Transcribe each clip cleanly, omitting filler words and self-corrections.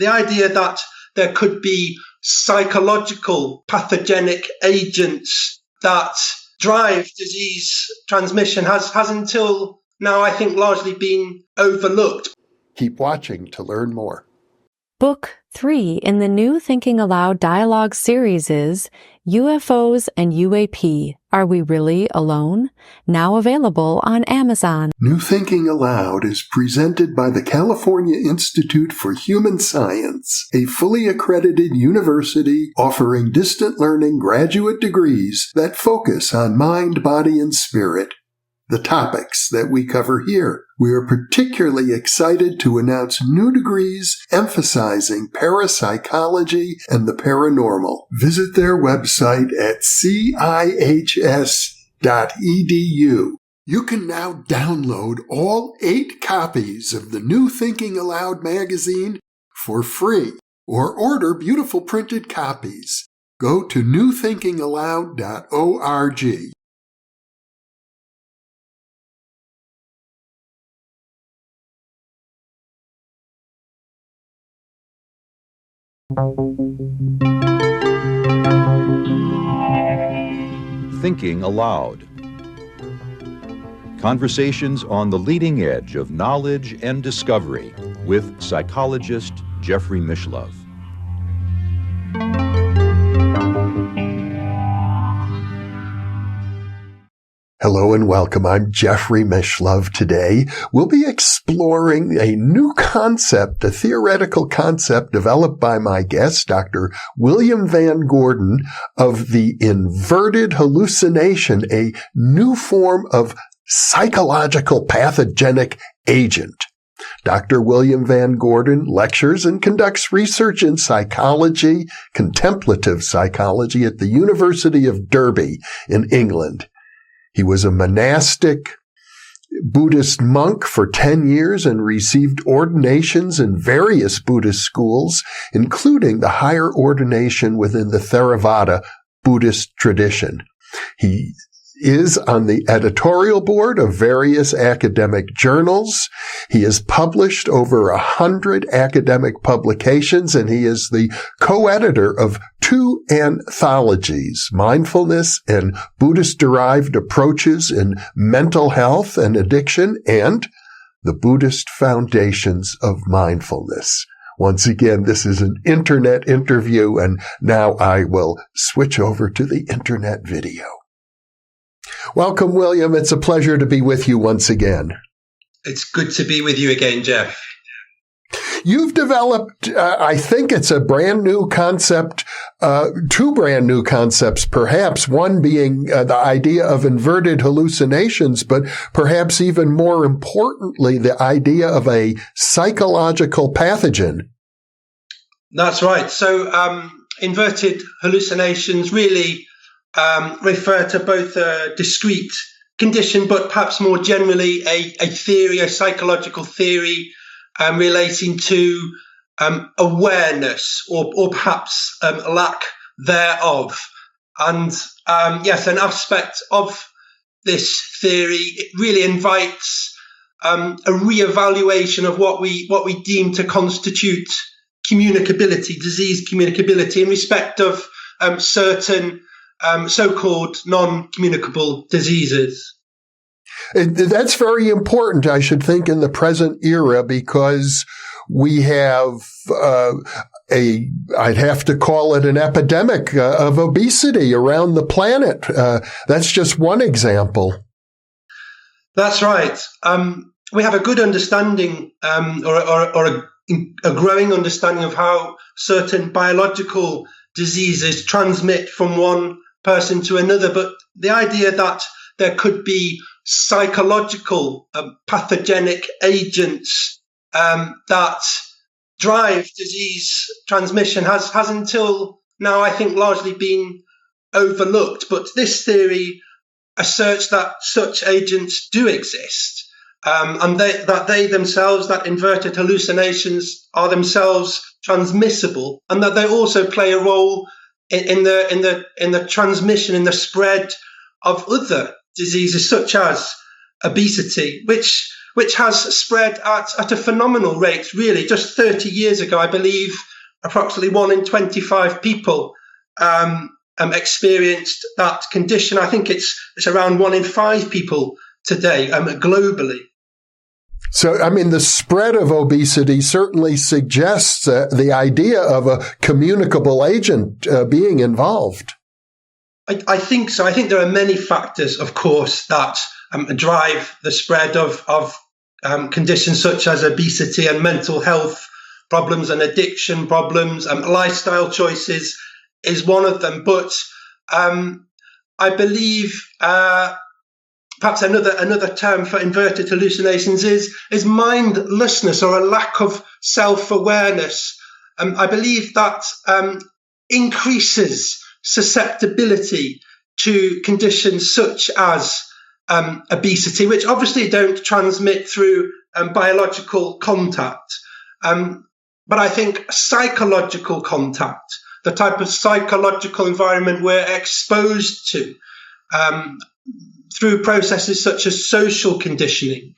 the idea that there could be psychological pathogenic agents that drive disease transmission has until now, I think, largely been overlooked. Keep watching to learn more. Book 3 in the New Thinking Aloud dialogue series is UFOs and UAP, Are We Really Alone? Now available on Amazon. New Thinking Aloud is presented by the California Institute for Human Science, a fully accredited university offering distant learning graduate degrees that focus on mind, body, and spirit. The topics that we cover here. We are particularly excited to announce new degrees emphasizing parapsychology and the paranormal. Visit their website at cihs.edu. You can now download all 8 copies of the New Thinking Aloud magazine for free, or order beautiful printed copies. Go to newthinkingaloud.org. Thinking Aloud. Conversations on the leading edge of knowledge and discovery with psychologist Jeffrey Mishlove. Hello and welcome. I'm Jeffrey Mishlove. Today, we'll be exploring a new concept, a theoretical concept developed by my guest, Dr. William Van Gordon, of the inverted hallucination, a new form of psychological pathogenic agent. Dr. William Van Gordon lectures and conducts research in psychology, contemplative psychology at the University of Derby in England. He was a monastic Buddhist monk for 10 years and received ordinations in various Buddhist schools, including the higher ordination within the Theravada Buddhist tradition. He is on the editorial board of various academic journals. He has published over 100 academic publications, and he is the co-editor of 2 anthologies, Mindfulness and Buddhist-derived Approaches in Mental Health and Addiction, and the Buddhist Foundations of Mindfulness. Once again, this is an internet interview, and now I will switch over to the internet video. Welcome, William. It's a pleasure to be with you once again. It's good to be with you again, Jeff. You've developed, I think it's a brand new concept, 2 brand new concepts, perhaps, one being the idea of inverted hallucinations, but perhaps even more importantly, the idea of a psychological pathogen. That's right. So inverted hallucinations really refer to both a discrete condition, but perhaps more generally a theory, a psychological theory relating to awareness or perhaps lack thereof. And yes, an aspect of this theory, it really invites a reevaluation of what we deem to constitute communicability, disease communicability, in respect of certain so-called non-communicable diseases. That's very important, I should think, in the present era, because we have I'd have to call it an epidemic of obesity around the planet. That's just one example. That's right. We have a good understanding or a growing understanding of how certain biological diseases transmit from one person to another, but the idea that there could be psychological pathogenic agents that drive disease transmission has until now, I think, largely been overlooked. But this theory asserts that such agents do exist, and that they themselves, that inverted hallucinations, are themselves transmissible, and that they also play a role in the transmission, in the spread of other diseases such as obesity, which which has spread at a phenomenal rate, really. Just 30 years ago, I believe approximately 1 in 25 people experienced that condition. I think it's around 1 in 5 people today globally. So, I mean, the spread of obesity certainly suggests the idea of a communicable agent being involved. I think so. I think there are many factors, of course, that drive the spread of conditions such as obesity and mental health problems and addiction problems. Lifestyle choices is one of them. But I believe perhaps another term for inverted hallucinations is mindlessness, or a lack of self-awareness. I believe that increases susceptibility to conditions such as obesity, which obviously don't transmit through biological contact. But I think psychological contact, the type of psychological environment we're exposed to through processes such as social conditioning,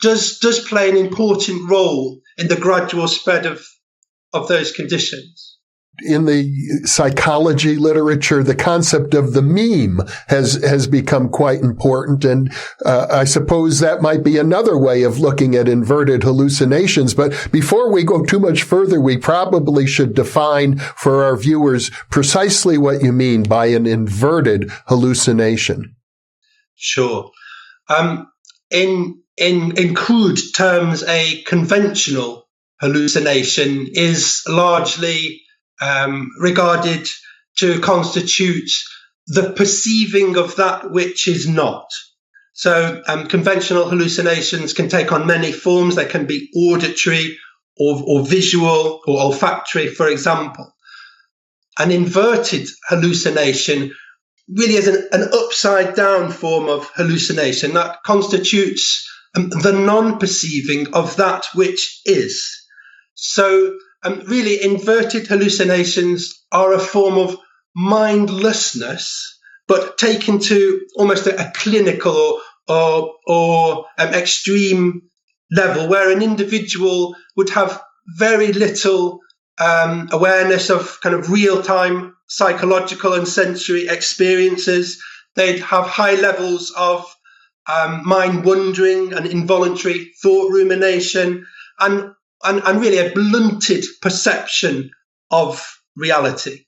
does play an important role in the gradual spread of those conditions. In the psychology literature, the concept of the meme has become quite important. And I suppose that might be another way of looking at inverted hallucinations. But before we go too much further, we probably should define for our viewers precisely what you mean by an inverted hallucination. Sure. In crude terms, a conventional hallucination is largely regarded to constitute the perceiving of that which is not. So conventional hallucinations can take on many forms. They can be auditory or visual or olfactory, for example. An inverted hallucination really is an upside-down form of hallucination that constitutes the non-perceiving of that which is. So really, inverted hallucinations are a form of mindlessness, but taken to almost a clinical or extreme level, where an individual would have very little awareness of kind of real-time psychological and sensory experiences. They'd have high levels of mind wandering and involuntary thought rumination, and really a blunted perception of reality.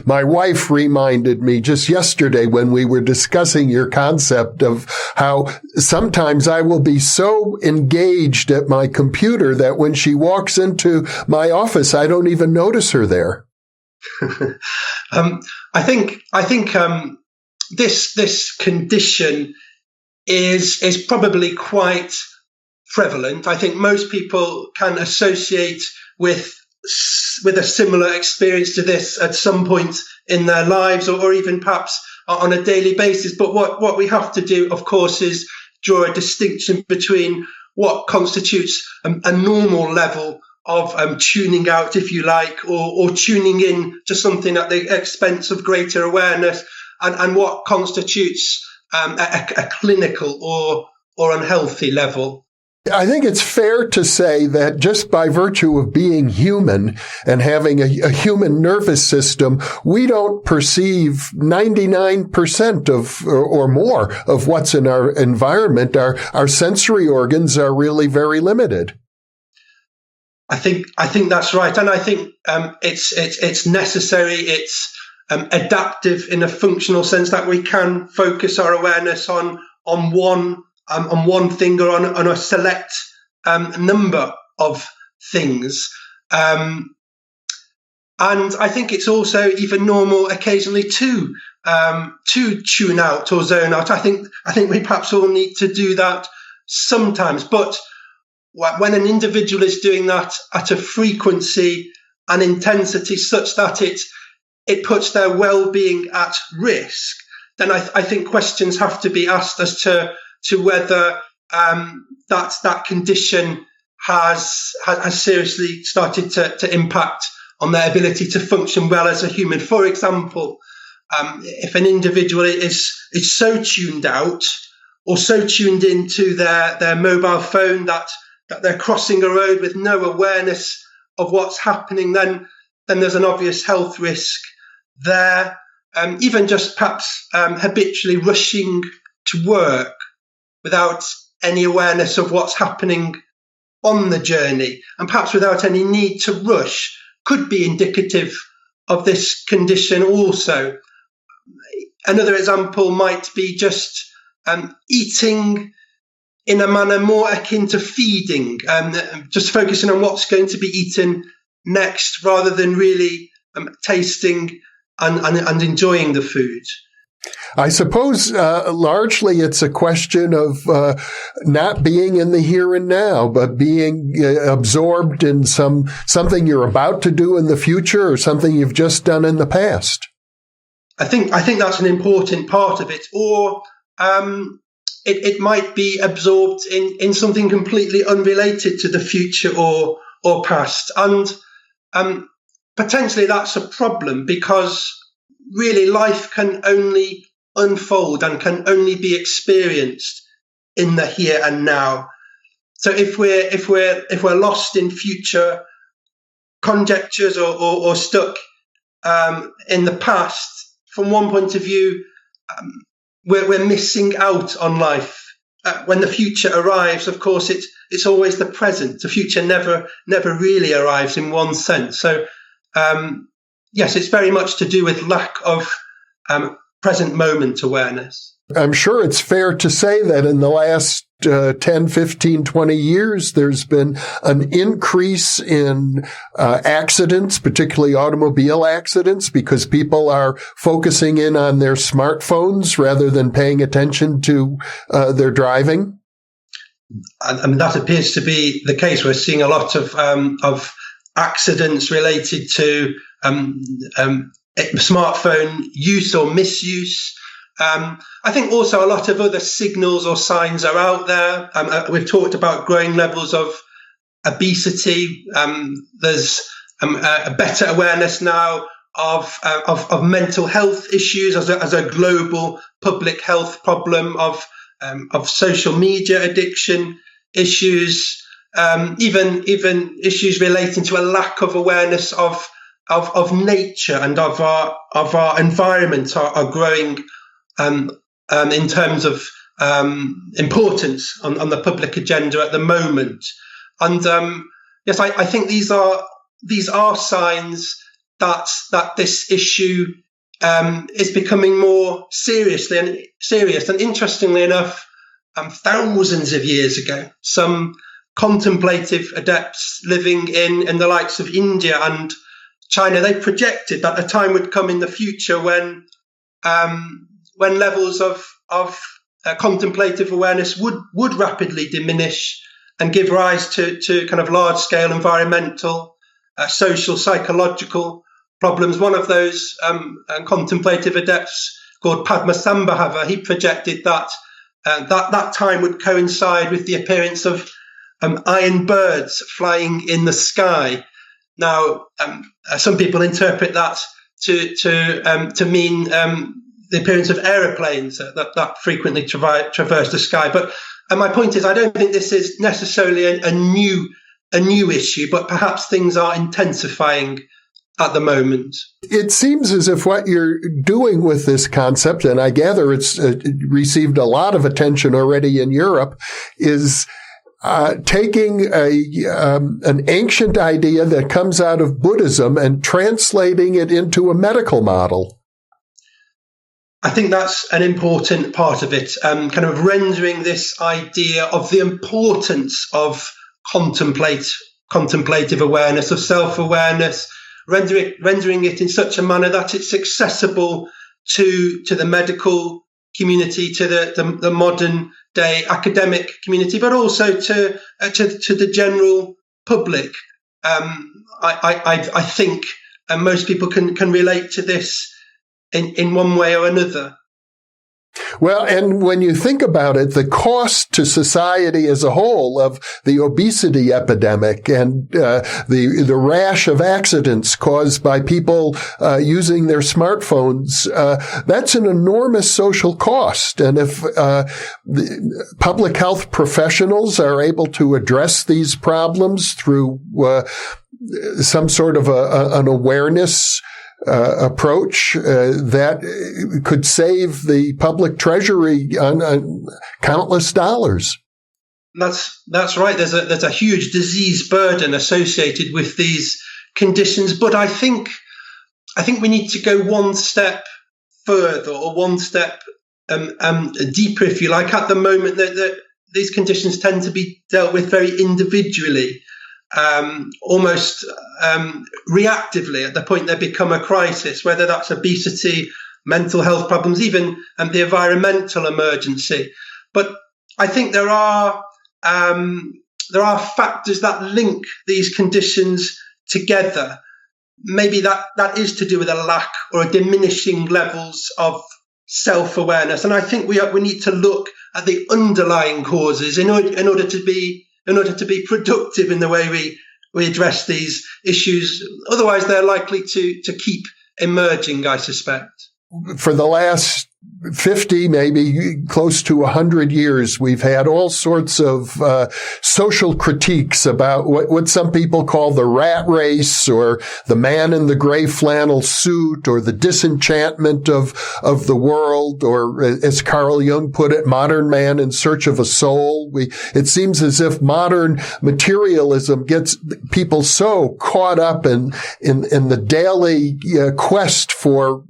My wife reminded me just yesterday when we were discussing your concept of how sometimes I will be so engaged at my computer that when she walks into my office, I don't even notice her there. I think this condition is probably quite prevalent. I think most people can associate with a similar experience to this at some point in their lives, or even perhaps on a daily basis. But what we have to do, of course, is draw a distinction between what constitutes a normal level of tuning out, if you like, or tuning in to something at the expense of greater awareness, and what constitutes a clinical or unhealthy level. I think it's fair to say that just by virtue of being human and having a human nervous system, we don't perceive 99% of or more of what's in our environment. Our sensory organs are really very limited. I think that's right, and I think it's necessary. It's adaptive in a functional sense, that we can focus our awareness on one thing, or on a select number of things. And I think it's also even normal occasionally to tune out or zone out. I think we perhaps all need to do that sometimes. But when an individual is doing that at a frequency and intensity such that it puts their well-being at risk, then I think questions have to be asked as to whether that condition has seriously started to impact on their ability to function well as a human. For example, if an individual is so tuned out so tuned into their mobile phone that they're crossing a road with no awareness of what's happening, then there's an obvious health risk there. Even just perhaps habitually rushing to work without any awareness of what's happening on the journey, and perhaps without any need to rush, could be indicative of this condition also. Another example might be just eating in a manner more akin to feeding, just focusing on what's going to be eaten next rather than really tasting and enjoying the food. I suppose largely it's a question of not being in the here and now, but being absorbed in something you're about to do in the future or something you've just done in the past. I think that's an important part of it. Or it might be absorbed in something completely unrelated to the future or past. And potentially that's a problem, because really life can only unfold and can only be experienced in the here and now. So if we're lost in future conjectures or stuck in the past, from one point of view, we're missing out on life. When the future arrives, of course, it's always the present. The future never really arrives in one sense. So yes, it's very much to do with lack of present moment awareness. I'm sure it's fair to say that in the last 10, 15, 20 years, there's been an increase in accidents, particularly automobile accidents, because people are focusing in on their smartphones rather than paying attention to their driving. I mean, that appears to be the case. We're seeing a lot of accidents related to smartphone use or misuse. I think also a lot of other signals or signs are out there. We've talked about growing levels of obesity. There's a better awareness now of mental health issues as a global public health problem, of social media addiction issues, even issues relating to a lack of awareness of nature and of our environment are growing in terms of importance on the public agenda at the moment. And yes, I think these are signs that this issue is becoming more serious. And interestingly enough, thousands of years ago, some contemplative adepts living in the likes of India and China, they projected that a time would come in the future when levels of contemplative awareness would rapidly diminish and give rise to kind of large-scale environmental, social, psychological problems. One of those contemplative adepts, called Padmasambhava, he projected that that time would coincide with the appearance of iron birds flying in the sky. Now, some people interpret that to mean the appearance of aeroplanes that frequently traverse the sky. But my point is, I don't think this is necessarily a new issue, but perhaps things are intensifying at the moment. It seems as if what you're doing with this concept, and I gather it's received a lot of attention already in Europe, is taking an ancient idea that comes out of Buddhism and translating it into a medical model. I think that's an important part of it, kind of rendering this idea of the importance of contemplative awareness, of self-awareness, rendering it in such a manner that it's accessible to the medical community, to the modern day academic community, but also to the general public. I think most people can relate to this in one way or another. Well, and when you think about it, the cost to society as a whole of the obesity epidemic and the rash of accidents caused by people using their smartphones, that's an enormous social cost. And if the public health professionals are able to address these problems through some sort of an awareness approach that could save the public treasury on countless dollars. That's right. There's a huge disease burden associated with these conditions, but I think we need to go one step further, or one step deeper, if you like. At the moment, that these conditions tend to be dealt with very individually. Almost reactively at the point they become a crisis, whether that's obesity, mental health problems, even the environmental emergency. But I think there are factors that link these conditions together. Maybe that is to do with a lack or a diminishing levels of self-awareness, and I think we need to look at the underlying causes in order to be productive in the way we address these issues. Otherwise, they're likely to keep emerging, I suspect. For the last 50, maybe close to 100 years, we've had all sorts of social critiques about what some people call the rat race, or the man in the gray flannel suit, or the disenchantment of the world, or as Carl Jung put it, modern man in search of a soul. It seems as if modern materialism gets people so caught up in the daily quest for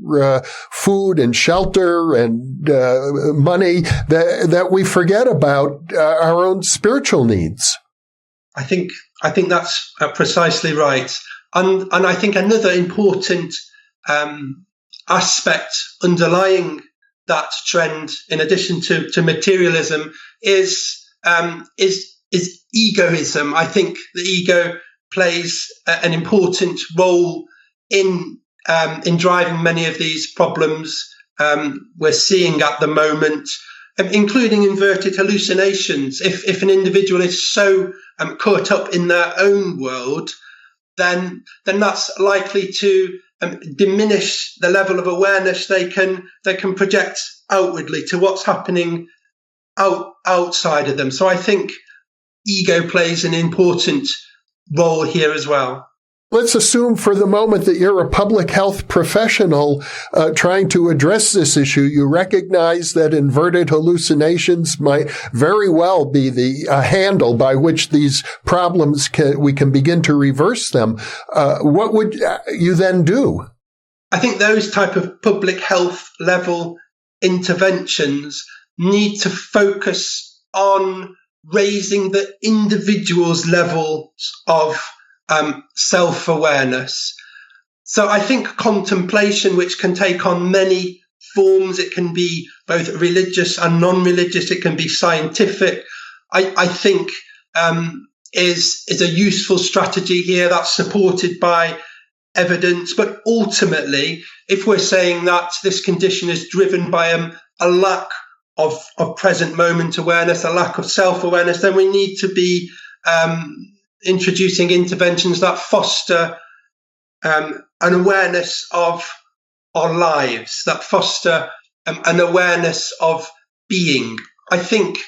food and shelter and money that we forget about our own spiritual needs. I think that's precisely right, and I think another important aspect underlying that trend, in addition to materialism, is egoism. I think the ego plays an important role in driving many of these problems we're seeing at the moment, including inverted hallucinations. If an individual is so caught up in their own world, then that's likely to diminish the level of awareness they can project outwardly to what's happening outside of them. So I think ego plays an important role here as well. Let's assume for the moment that you're a public health professional trying to address this issue. You recognize that inverted hallucinations might very well be the handle by which these problems we can begin to reverse them. What would you then do? I think those type of public health level interventions need to focus on raising the individual's levels of self-awareness. So I think contemplation, which can take on many forms, it can be both religious and non-religious, it can be scientific, I think is a useful strategy here that's supported by evidence. But ultimately, if we're saying that this condition is driven by a lack of present moment awareness, a lack of self-awareness, then we need to be introducing interventions that foster an awareness of our lives, that foster an awareness of being. I think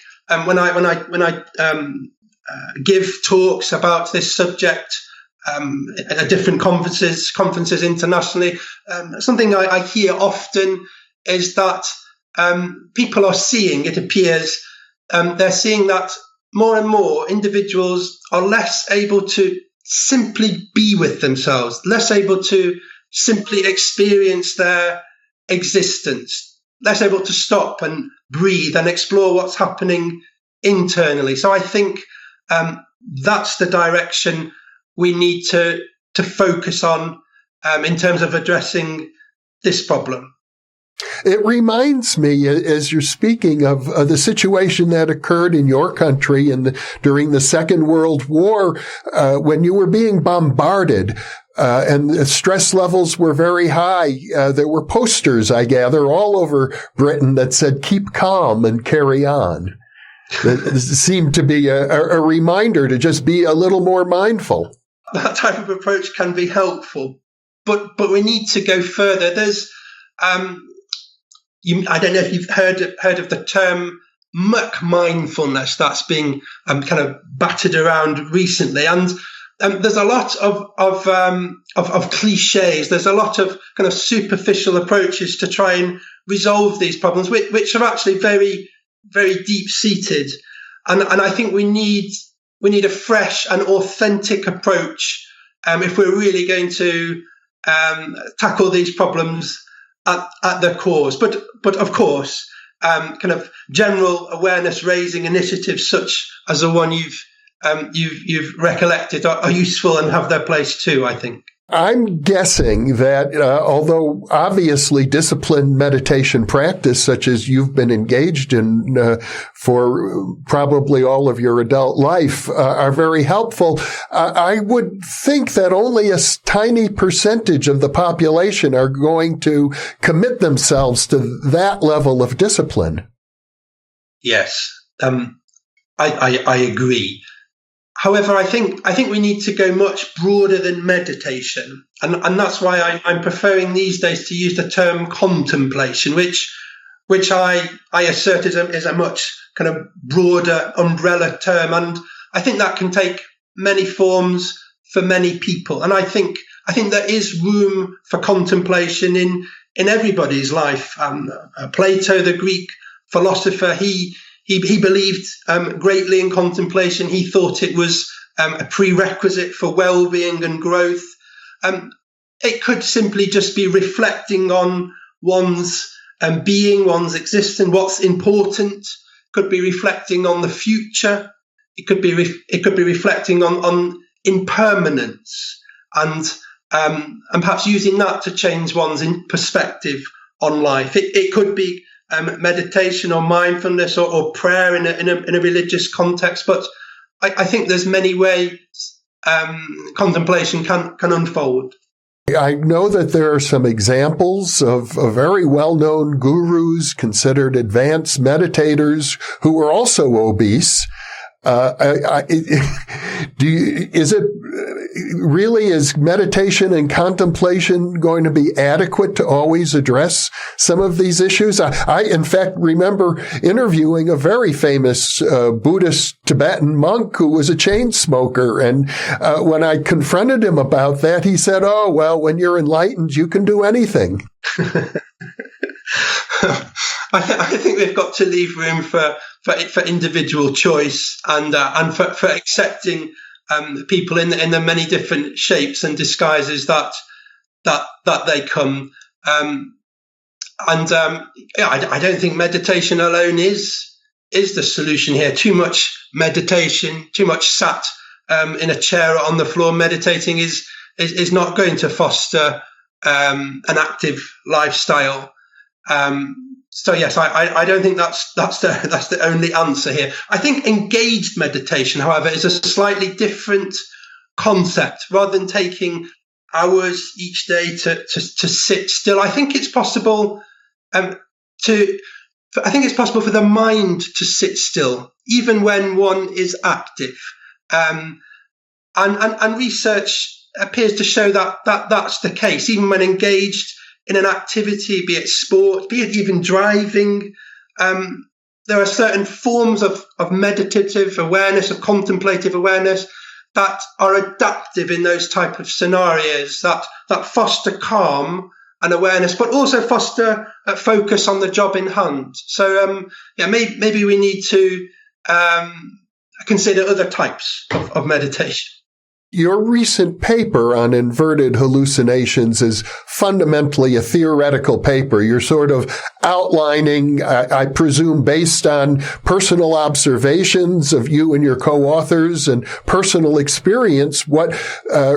when I give talks about this subject at different conferences internationally, something I hear often is that people are seeing, it appears, they're seeing that more and more individuals are less able to simply be with themselves, less able to simply experience their existence, less able to stop and breathe and explore what's happening internally. So I think that's the direction we need to focus on in terms of addressing this problem. It reminds me, as you're speaking, of the situation that occurred in your country during the Second World War, when you were being bombarded. and the stress levels were very high. There were posters, I gather, all over Britain that said, keep calm and carry on. It seemed to be a reminder to just be a little more mindful. That type of approach can be helpful, but we need to go further. There's, I don't know if you've heard of the term mindfulness that's being kind of battered around recently, and there's a lot of cliches. There's a lot of kind of superficial approaches to try and resolve these problems, which are actually very, very deep seated, and I think we need a fresh and authentic approach if we're really going to tackle these problems at their cause. But of course, kind of general awareness raising initiatives such as the one you've recollected are useful and have their place too, I think. I'm guessing that although obviously disciplined meditation practice, such as you've been engaged in for probably all of your adult life, are very helpful, I would think that only a tiny percentage of the population are going to commit themselves to that level of discipline. Yes, I agree. However, I think we need to go much broader than meditation, and that's why I'm preferring these days to use the term contemplation, which I assert is a much kind of broader umbrella term, and I think that can take many forms for many people. And I think there is room for contemplation in everybody's life. Plato, the Greek philosopher, he believed greatly in contemplation. He thought it was a prerequisite for well-being and growth. It could simply just be reflecting on one's being, one's existence, what's important. Could be reflecting on the future. It could be reflecting on impermanence, and perhaps using that to change one's perspective on life. It could be meditation or mindfulness or prayer in a religious context, but I think there's many ways contemplation can unfold. I know that there are some examples of very well-known gurus considered advanced meditators who were also obese. Is meditation and contemplation going to be adequate to always address some of these issues? I in fact, remember interviewing a very famous Buddhist Tibetan monk who was a chain smoker. And when I confronted him about that, he said, "Oh, well, when you're enlightened, you can do anything." I think we've got to leave room for individual choice and for accepting people in the many different shapes and disguises that they come. I don't think meditation alone is the solution here. Too much meditation, too much sat in a chair or on the floor meditating is not going to foster an active lifestyle. So yes, I don't think that's the only answer here. I think engaged meditation, however, is a slightly different concept. Rather than taking hours each day to sit still, I think it's possible for the mind to sit still, even when one is active. And research appears to show that that's the case, even when engaged in an activity, be it sport, be it even driving. There are certain forms of meditative awareness, of contemplative awareness, that are adaptive in those type of scenarios, that foster calm and awareness, but also foster a focus on the job in hand. So maybe we need to consider other types of meditation. Your recent paper on inverted hallucinations is fundamentally a theoretical paper. You're sort of outlining, I presume, based on personal observations of you and your co-authors and personal experience, what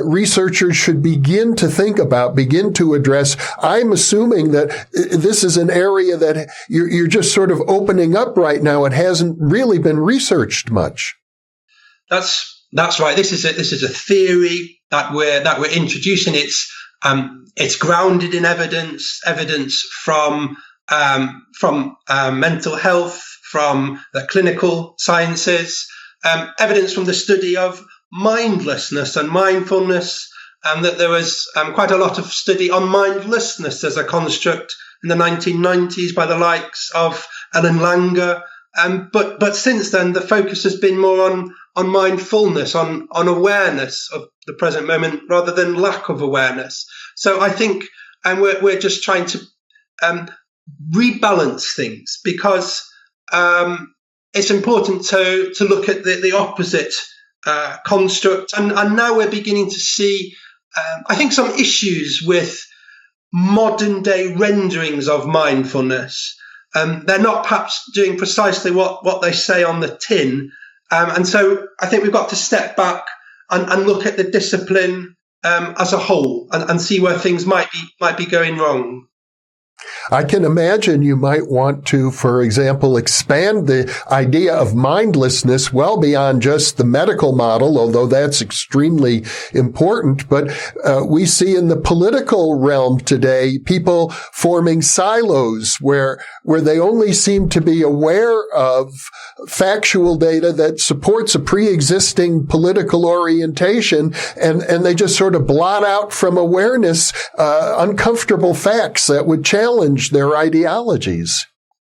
researchers should begin to think about, begin to address. I'm assuming that this is an area that you're just sort of opening up right now. It hasn't really been researched much. That's right. This is a theory that we're introducing. It's grounded in evidence from mental health, from the clinical sciences, evidence from the study of mindlessness and mindfulness, and that there was quite a lot of study on mindlessness as a construct in the 1990s by the likes of Ellen Langer. But since then, the focus has been more on mindfulness, on awareness of the present moment rather than lack of awareness. So I think we're just trying to rebalance things, because it's important to look at the opposite construct. And now we're beginning to see, I think, some issues with modern day renderings of mindfulness. They're not perhaps doing precisely what they say on the tin. And so I think we've got to step back and look at the discipline as a whole and see where things might be going wrong. I can imagine you might want to, for example, expand the idea of mindlessness well beyond just the medical model, although that's extremely important. But we see in the political realm today people forming silos where they only seem to be aware of factual data that supports a pre-existing political orientation, and they just sort of blot out from awareness uncomfortable facts that would challenge their ideologies.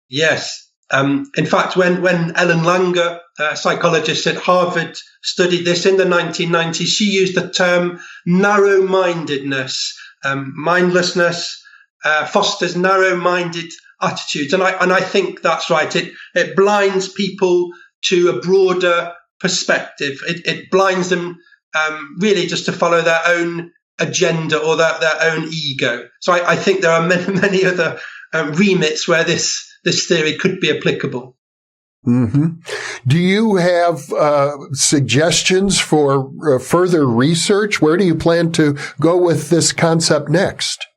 Yes. In fact, when Ellen Langer, a psychologist at Harvard, studied this in the 1990s, she used the term narrow-mindedness. Mindlessness fosters narrow-minded attitudes. And I think that's right. It blinds people to a broader perspective. It blinds them really just to follow their own agenda or their own ego. So I think there are many other remits where this theory could be applicable. Mm-hmm. Do you have suggestions for further research? Where do you plan to go with this concept next?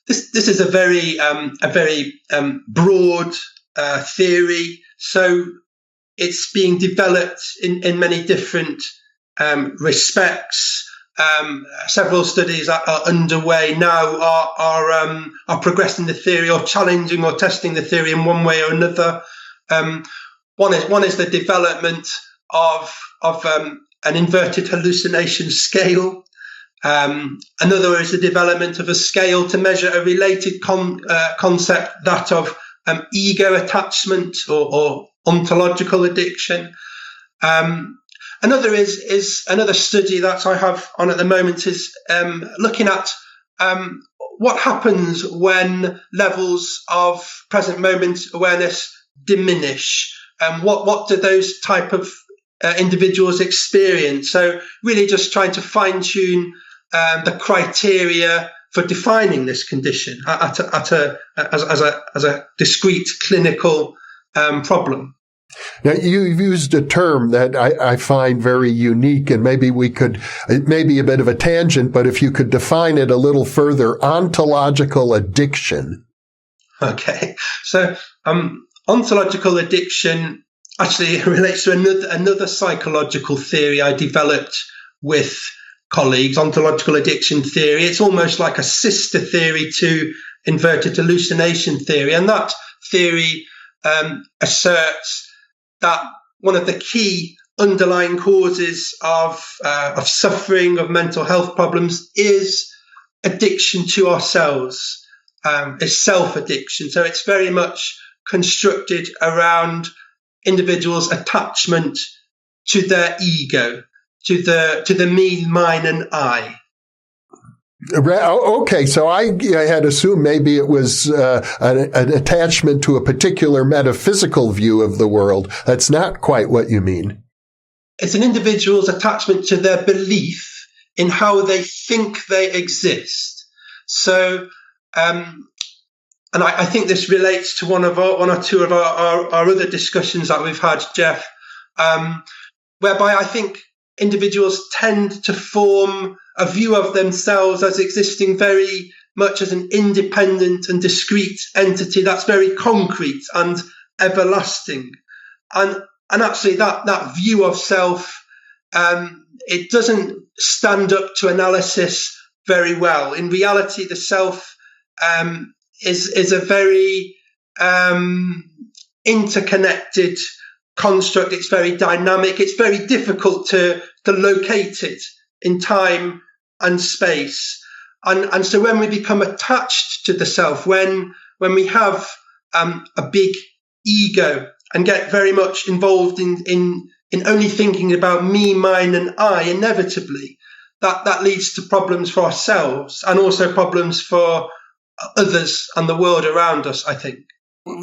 This is a very broad theory. So it's being developed in many different respects. Several studies are underway now are progressing the theory or challenging or testing the theory in one way or another. One is the development of an inverted hallucination scale. Another is the development of a scale to measure a related concept, that of ego attachment or ontological addiction. Another is another study that I have on at the moment is looking at what happens when levels of present moment awareness diminish. What do those type of individuals experience? So really just trying to fine tune the criteria for defining this condition as a discrete clinical problem. Now, you've used a term that I find very unique, and maybe it may be a bit of a tangent, but if you could define it a little further, ontological addiction. Okay. So, ontological addiction actually relates to another psychological theory I developed with colleagues, ontological addiction theory. It's almost like a sister theory to inverted hallucination theory. And that theory asserts that one of the key underlying causes of suffering, of mental health problems, is addiction to ourselves, is self-addiction. So it's very much constructed around individuals' attachment to their ego, to the me, mine, and I. Okay, so I had assumed maybe it was an attachment to a particular metaphysical view of the world. That's not quite what you mean. It's an individual's attachment to their belief in how they think they exist. So, and I think this relates to one or two of our other discussions that we've had, Jeff, whereby I think individuals tend to form a view of themselves as existing very much as an independent and discrete entity that's very concrete and everlasting. And actually that view of self it doesn't stand up to analysis very well. In reality, the self is a very interconnected construct. It's very dynamic. It's very difficult to locate it in time and space. And so when we become attached to the self, when we have a big ego and get very much involved in only thinking about me, mine, and I, inevitably, that leads to problems for ourselves and also problems for others and the world around us, I think.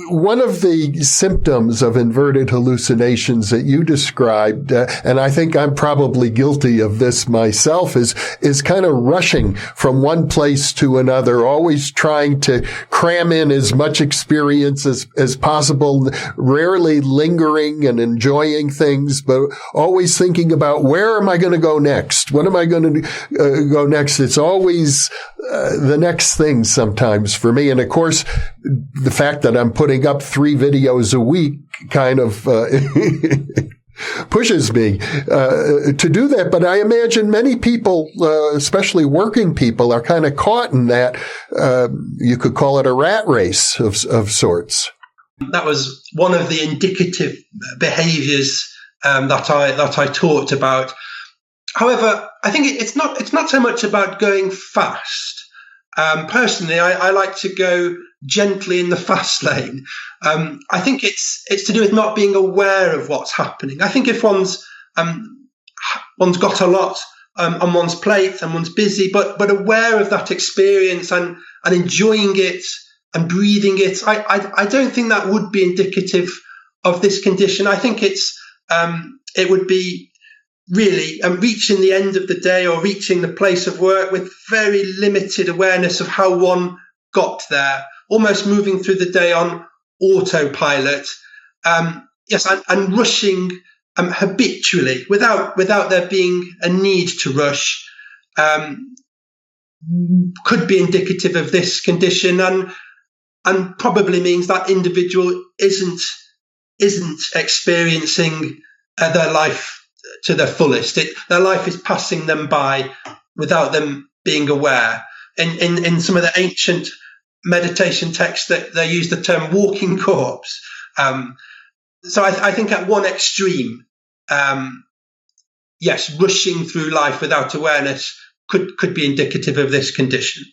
One of the symptoms of inverted hallucinations that you described, and I think I'm probably guilty of this myself, is kind of rushing from one place to another, always trying to cram in as much experience as possible, rarely lingering and enjoying things, but always thinking about where am I going to go next? What am I going to go next? It's always the next thing sometimes for me. And of course, the fact that I'm putting up 3 videos a week kind of pushes me to do that. But I imagine many people, especially working people, are kind of caught in that. You could call it a rat race of sorts. That was one of the indicative behaviors that I talked about. However, I think it's not so much about going fast. Personally, I like to go gently in the fast lane. I think it's to do with not being aware of what's happening. I think if one's got a lot on one's plate and one's busy, but aware of that experience and enjoying it and breathing it, I don't think that would be indicative of this condition. I think it would be really reaching the end of the day or reaching the place of work with very limited awareness of how one got there, almost moving through the day on autopilot, and rushing habitually without there being a need to rush, could be indicative of this condition and probably means that individual isn't experiencing their life to their fullest. Their life is passing them by without them being aware. In some of the ancient meditation texts, that they use the term walking corpse. So I think at one extreme, rushing through life without awareness could be indicative of this condition.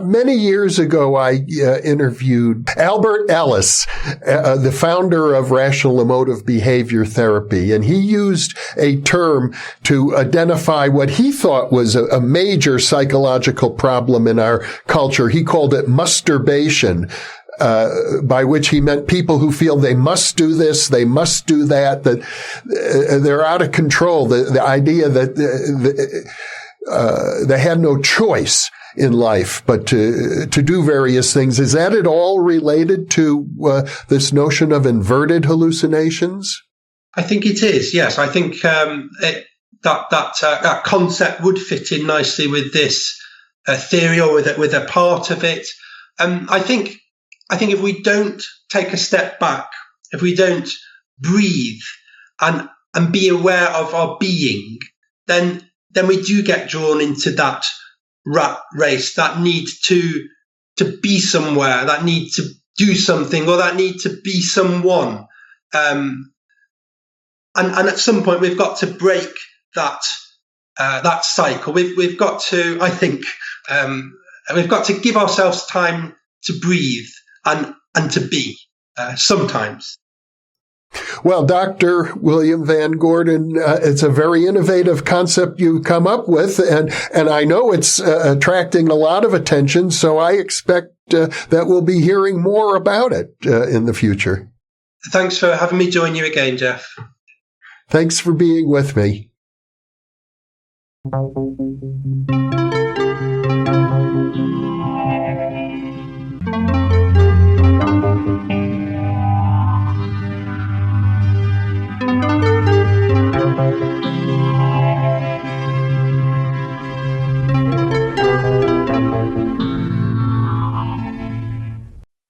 Many years ago, I interviewed Albert Ellis, the founder of rational emotive behavior therapy, and he used a term to identify what he thought was a major psychological problem in our culture. He called it masturbation. By which he meant people who feel they must do this, they must do that, that they're out of control. The idea that they had no choice in life but to do various things. Is that at all related to this notion of inverted hallucinations? I think it is. Yes, I think that concept would fit in nicely with this theory, or with a part of it. I think if we don't take a step back, if we don't breathe and be aware of our being, then we do get drawn into that rat race, that need to be somewhere, that need to do something, or that need to be someone. And at some point we've got to break that cycle. We've got to, I think, we've got to give ourselves time to breathe and to be sometimes. Well, Dr. William Van Gordon, it's a very innovative concept you've come up with, and I know it's attracting a lot of attention, so I expect that we'll be hearing more about it in the future. Thanks for having me join you again, Jeff. Thanks for being with me.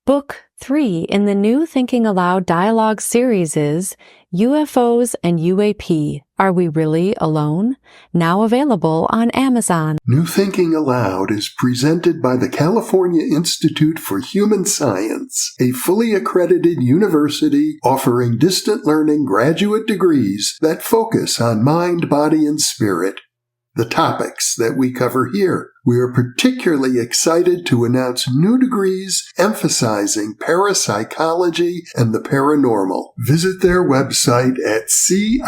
Book 3 in the new Thinking Aloud dialogue series is UFOs and UAP. Are We Really Alone? Now available on Amazon. New Thinking Aloud is presented by the California Institute for Human Science, a fully accredited university offering distant learning graduate degrees that focus on mind, body, and spirit. The topics that we cover here. We are particularly excited to announce new degrees emphasizing parapsychology and the paranormal. Visit their website at cihs.edu.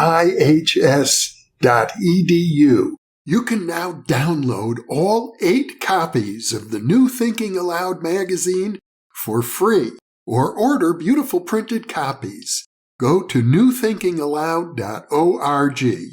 You can now download all 8 copies of the New Thinking Aloud magazine for free, or order beautiful printed copies. Go to newthinkingaloud.org.